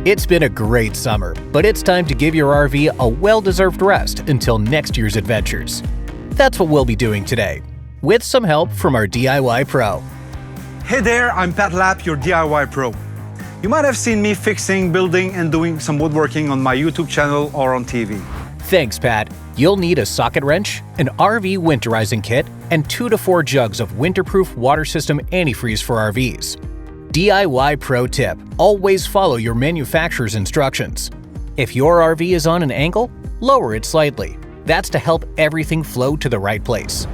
It's been a great summer, but it's time to give your RV a well-deserved rest until next year's adventures. That's what we'll be doing today, with some help from our DIY Pro. Hey there, I'm Pat Lapp, your DIY Pro. You might have seen me fixing, building, and doing some woodworking on my YouTube channel or on TV. Thanks, Pat. You'll need a socket wrench, an RV winterizing kit, and 2 to 4 jugs of Winterproof Water System Antifreeze for RVs. DIY Pro tip: always follow your manufacturer's instructions. If your RV is on an angle, lower it slightly. That's to help everything flow to the right place.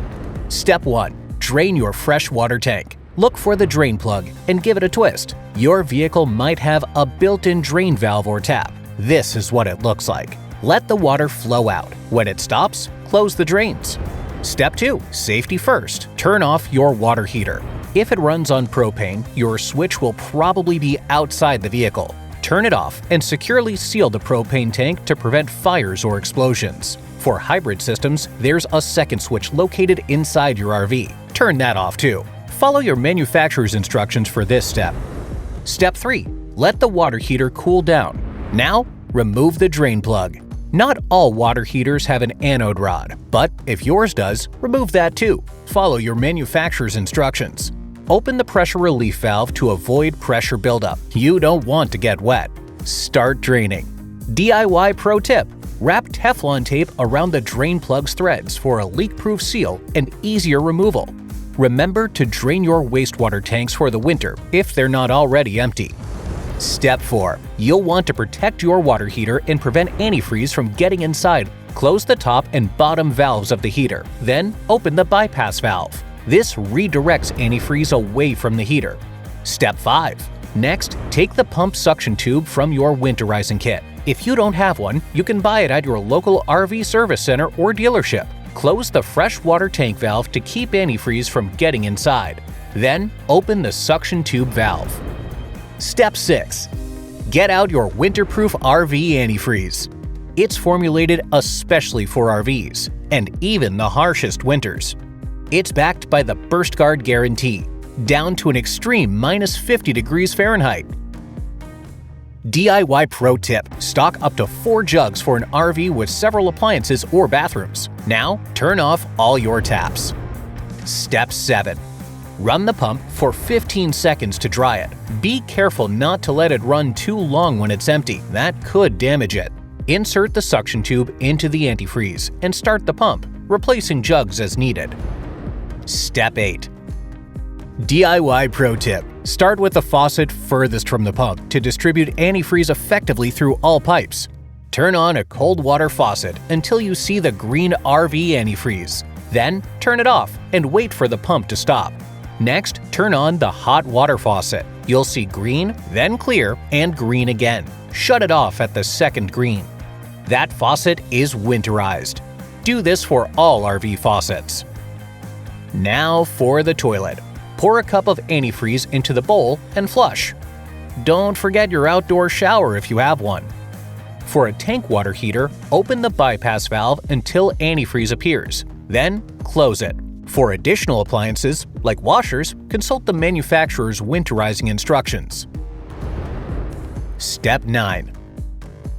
Step 1. Drain your fresh water tank. Look for the drain plug and give it a twist. Your vehicle might have a built-in drain valve or tap. This is what it looks like. Let the water flow out. When it stops, close the drains. Step 2. Safety first. Turn off your water heater. If it runs on propane, your switch will probably be outside the vehicle. Turn it off and securely seal the propane tank to prevent fires or explosions. For hybrid systems, there's a second switch located inside your RV. Turn that off too. Follow your manufacturer's instructions for this step. Step 3. Let the water heater cool down. Now, remove the drain plug. Not all water heaters have an anode rod, but if yours does, remove that too. Follow your manufacturer's instructions. Open the pressure relief valve to avoid pressure buildup. You don't want to get wet. Start draining. DIY Pro tip: wrap Teflon tape around the drain plug's threads for a leak-proof seal and easier removal. Remember to drain your wastewater tanks for the winter if they're not already empty. Step 4. You'll want to protect your water heater and prevent antifreeze from getting inside. Close the top and bottom valves of the heater, then open the bypass valve. This redirects antifreeze away from the heater. Step 5. Next, take the pump suction tube from your winterizing kit. If you don't have one, you can buy it at your local RV service center or dealership. Close the fresh water tank valve to keep antifreeze from getting inside. Then, open the suction tube valve. Step 6. Get out your Winterproof RV Antifreeze. It's formulated especially for RVs, and even the harshest winters. It's backed by the Burst Guard Guarantee, down to an extreme -50 degrees Fahrenheit. DIY Pro tip: stock up to 4 jugs for an RV with several appliances or bathrooms. Now, turn off all your taps. Step 7. Run the pump for 15 seconds to dry it. Be careful not to let it run too long when it's empty. That could damage it. Insert the suction tube into the antifreeze and start the pump, replacing jugs as needed. Step 8. DIY Pro tip: start with the faucet furthest from the pump to distribute antifreeze effectively through all pipes. Turn on a cold water faucet until you see the green RV antifreeze. Then, turn it off and wait for the pump to stop. Next, turn on the hot water faucet. You'll see green, then clear, and green again. Shut it off at the second green. That faucet is winterized. Do this for all RV faucets. Now for the toilet. Pour a cup of antifreeze into the bowl and flush. Don't forget your outdoor shower if you have one. For a tank water heater, open the bypass valve until antifreeze appears, then close it. For additional appliances, like washers, consult the manufacturer's winterizing instructions. Step 9.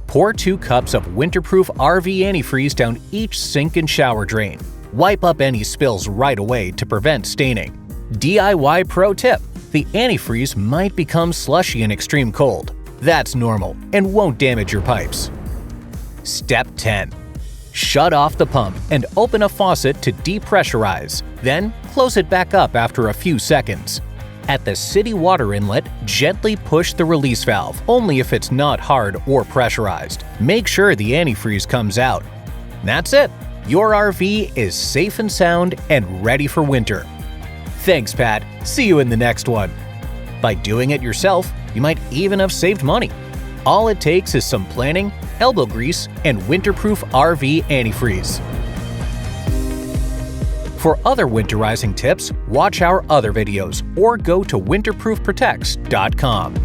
Pour 2 cups of Winterproof RV Antifreeze down each sink and shower drain. Wipe up any spills right away to prevent staining. DIY Pro tip: the antifreeze might become slushy in extreme cold. That's normal and won't damage your pipes. Step 10. Shut off the pump and open a faucet to depressurize. Then, close it back up after a few seconds. At the city water inlet, gently push the release valve, only if it's not hard or pressurized. Make sure the antifreeze comes out. That's it! Your RV is safe and sound and ready for winter. Thanks, Pat. See you in the next one. By doing it yourself, you might even have saved money. All it takes is some planning, elbow grease, and Winterproof RV Antifreeze. For other winterizing tips, watch our other videos or go to winterproofprotects.com.